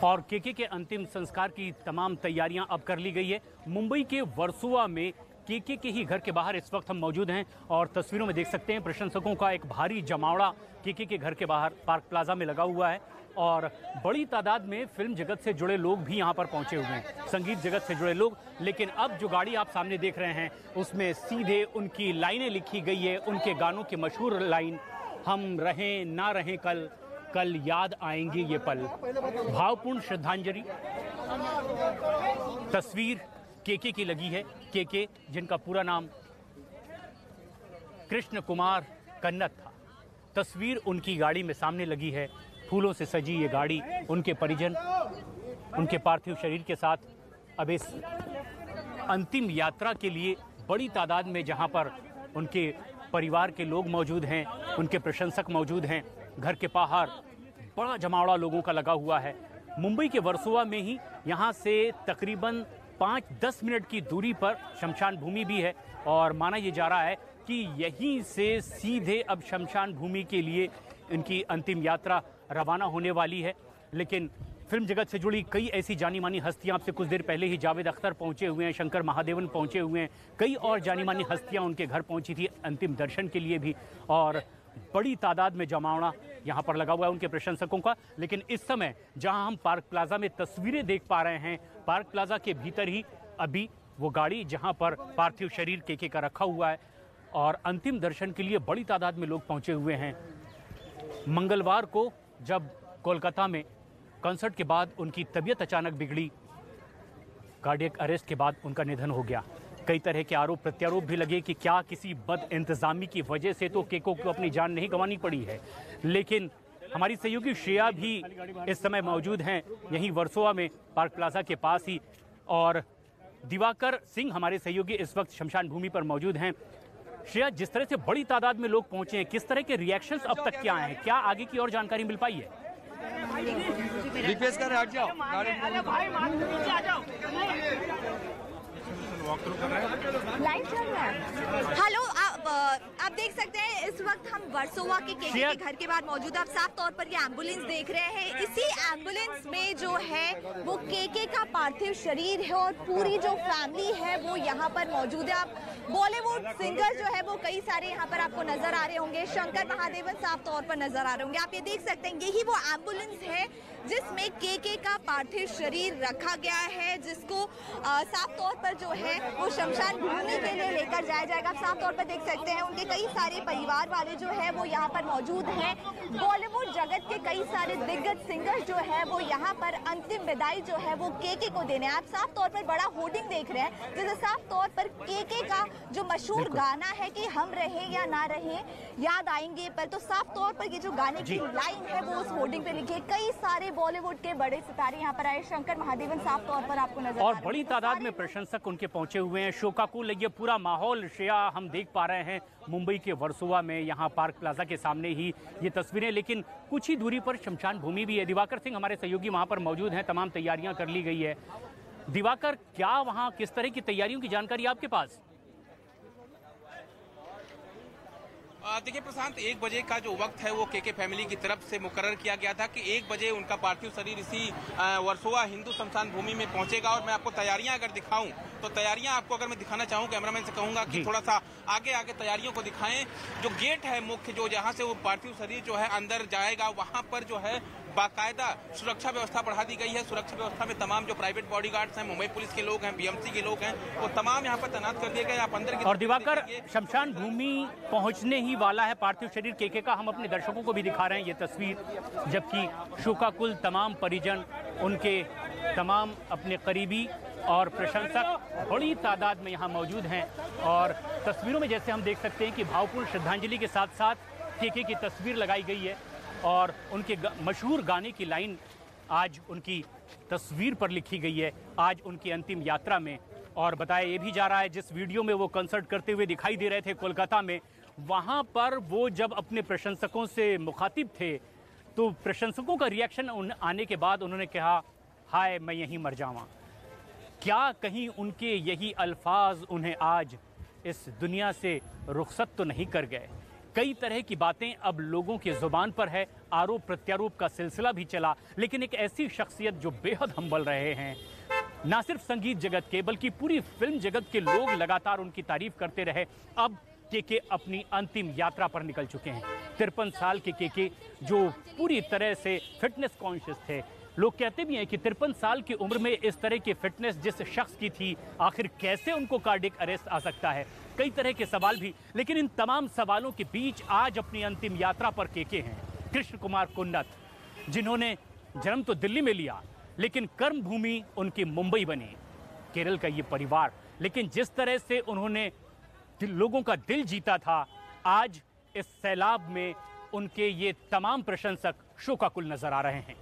और केके के अंतिम संस्कार की तमाम तैयारियां अब कर ली गई है। मुंबई के वर्सोवा में केके के ही घर के बाहर इस वक्त हम मौजूद हैं और तस्वीरों में देख सकते हैं प्रशंसकों का एक भारी जमावड़ा केके के घर के बाहर पार्क प्लाजा में लगा हुआ है और बड़ी तादाद में फिल्म जगत से जुड़े लोग भी यहां पर पहुंचे हुए हैं, संगीत जगत से जुड़े लोग। लेकिन अब जो गाड़ी आप सामने देख रहे हैं उसमें सीधे उनकी लाइनें लिखी गई है, उनके गानों की मशहूर लाइन, हम रहें ना रहें कल, कल याद आएंगे ये पल। भावपूर्ण श्रद्धांजलि तस्वीर केके की लगी है। केके जिनका पूरा नाम कृष्ण कुमार कन्नत था, तस्वीर उनकी गाड़ी में सामने लगी है। फूलों से सजी ये गाड़ी, उनके परिजन उनके पार्थिव शरीर के साथ अब इस अंतिम यात्रा के लिए बड़ी तादाद में जहां पर उनके परिवार के लोग मौजूद हैं, उनके प्रशंसक मौजूद हैं, घर के बाहर बड़ा जमावड़ा लोगों का लगा हुआ है। मुंबई के वर्सोवा में ही यहाँ से तकरीबन 5-10 मिनट की दूरी पर शमशान भूमि भी है और माना यह जा रहा है कि यहीं से सीधे अब शमशान भूमि के लिए इनकी अंतिम यात्रा रवाना होने वाली है। लेकिन फिल्म जगत से जुड़ी कई ऐसी जानी मानी हस्तियां, आपसे कुछ देर पहले ही जावेद अख्तर पहुंचे हुए हैं, शंकर महादेवन पहुंचे हुए हैं, कई और जानी मानी हस्तियां उनके घर पहुंची थी अंतिम दर्शन के लिए भी और बड़ी तादाद में जमावड़ा यहाँ पर लगा हुआ है उनके प्रशंसकों का। लेकिन इस समय जहाँ हम पार्क प्लाजा में तस्वीरें देख पा रहे हैं, पार्क प्लाजा के भीतर ही अभी वो गाड़ी जहाँ पर पार्थिव शरीर केके का रखा हुआ है और अंतिम दर्शन के लिए बड़ी तादाद में लोग पहुँचे हुए हैं। मंगलवार को जब कोलकाता में कॉन्सर्ट के बाद उनकी तबीयत अचानक बिगड़ी, कार्डियक अरेस्ट के बाद उनका निधन हो गया। कई तरह के आरोप प्रत्यारोप भी लगे कि क्या किसी बद इंतजामी की वजह से तो केको को अपनी जान नहीं गंवानी पड़ी है। लेकिन हमारी सहयोगी श्रेया भी इस समय मौजूद हैं यहीं वर्सोवा में पार्क प्लाजा के पास ही और दिवाकर सिंह हमारे सहयोगी इस वक्त शमशान भूमि पर मौजूद हैं। श्रेया, जिस तरह से बड़ी तादाद में लोग पहुंचे हैं, किस तरह के रिएक्शंस अब तक क्या आए हैं, क्या आगे की और जानकारी मिल पाई है? रिक्वेस्ट कर रहे हट जाओ, लाइन चल रहा है। हेलो, आप देख सकते हैं इस वक्त हम वर्सोवा के केके के घर के बाहर मौजूद है। आप साफ तौर पर ये एम्बुलेंस देख रहे हैं, इसी एम्बुलेंस में जो है वो केके का पार्थिव शरीर है और पूरी जो फैमिली है वो यहाँ पर मौजूद है। आप बॉलीवुड सिंगर जो है वो कई सारे यहाँ पर आपको नजर आ रहे होंगे, शंकर महादेवन साफ तौर पर नजर आ रहे होंगे। आप ये देख सकते हैं यही वो एम्बुलेंस है जिसमें केके का पार्थिव शरीर रखा गया है, जिसको साफ तौर पर जो है वो शमशान भूमि के लिए लेकर जाया जाएगा। आप साफ तौर पर देख सकते हैं उनके कई सारे परिवार वाले जो है वो यहाँ पर मौजूद हैं। बॉलीवुड जगत के कई सारे दिग्गज सिंगर जो है वो यहाँ पर अंतिम विदाई जो है वो केके को देने। आप साफ तौर पर बड़ा होर्डिंग देख रहे हैं जिसे साफ तौर पर केके का जो मशहूर गाना है कि हम रहें या ना रहें याद आएंगे पर, तो साफ तौर पर ये जो गाने की लाइन है वो उस होर्डिंग पे लिखी है। कई सारे बॉलीवुड के बड़े सितारे यहाँ पर आए, शंकर महादेवन साफ तौर पर आपको नजर और बड़ी तादाद में प्रशंसक उनके पहुंचे हुए हैं। शोकाकुल ये पूरा माहौल श्रेया हम देख पा रहे हैं मुंबई के वर्सोवा में, यहाँ पार्क प्लाजा के सामने ही ये तस्वीरें। लेकिन कुछ ही दूरी पर शमशान भूमि भी है। दिवाकर सिंह हमारे सहयोगी वहाँ पर मौजूद हैं, तमाम तैयारियां कर ली गई है। दिवाकर, क्या वहाँ किस तरह की तैयारियों की जानकारी आपके पास? देखिए प्रशांत, 1 बजे का जो वक्त है वो केके फैमिली की तरफ से मुकर्रर किया गया था कि 1 बजे उनका पार्थिव शरीर इसी वर्सोवा हिंदू शमशान भूमि में पहुंचेगा। और मैं आपको तैयारियां अगर दिखाऊं तो तैयारियां आपको अगर मैं दिखाना चाहूं, कैमरामैन से कहूंगा कि थोड़ा सा आगे आगे तैयारियों को दिखाएं। जो गेट है मुख्य, जो जहां से वो पार्थिव शरीर जो है अंदर जाएगा, वहां पर जो है बाकायदा सुरक्षा व्यवस्था बढ़ा दी गई है। सुरक्षा व्यवस्था में तमाम जो प्राइवेट बॉडीगार्ड्स हैं, मुंबई पुलिस के लोग हैं, बीएमसी के लोग हैं, वो तमाम यहाँ पर तैनात कर दिए गए। आप अंदर की और दिवाकर, शमशान भूमि पहुंचने ही वाला है पार्थिव शरीर केके का। हम अपने दर्शकों को भी दिखा रहे हैं ये तस्वीर, जबकि शोकाकुल तमाम परिजन, उनके तमाम अपने करीबी और प्रशंसक बड़ी तादाद में यहाँ मौजूद हैं। और तस्वीरों में जैसे हम देख सकते हैं कि भावपूर्ण श्रद्धांजलि के साथ साथ केके की तस्वीर लगाई गई है और उनके मशहूर गाने की लाइन आज उनकी तस्वीर पर लिखी गई है, आज उनकी अंतिम यात्रा में। और बताया ये भी जा रहा है, जिस वीडियो में वो कंसर्ट करते हुए दिखाई दे रहे थे कोलकाता में, वहाँ पर वो जब अपने प्रशंसकों से मुखातिब थे तो प्रशंसकों का रिएक्शन आने के बाद उन्होंने कहा, हाय मैं यहीं मर जावां। क्या कहीं उनके यही अल्फाज उन्हें आज इस दुनिया से रुखसत तो नहीं कर गए? कई तरह की बातें अब लोगों की जुबान पर है, आरोप प्रत्यारोप का सिलसिला भी चला, लेकिन एक ऐसी शख्सियत जो बेहद हम्बल रहे हैं, ना सिर्फ संगीत जगत के बल्कि पूरी फिल्म जगत के लोग लगातार उनकी तारीफ करते रहे। अब केके अपनी अंतिम यात्रा पर निकल चुके हैं। 53 साल के केके जो पूरी तरह से फिटनेस कॉन्शियस थे। लोग कहते भी हैं कि 53 साल की उम्र में इस तरह की फिटनेस जिस शख्स की थी, आखिर कैसे उनको कार्डियक अरेस्ट आ सकता है। कई तरह के सवाल भी, लेकिन इन तमाम सवालों के बीच आज अपनी अंतिम यात्रा पर केके हैं कृष्ण कुमार कुन्नथ, जिन्होंने जन्म तो दिल्ली में लिया लेकिन कर्म भूमि उनकी मुंबई बनी, केरल का ये परिवार। लेकिन जिस तरह से उन्होंने लोगों का दिल जीता था, आज इस सैलाब में उनके ये तमाम प्रशंसक शोकाकुल नजर आ रहे हैं।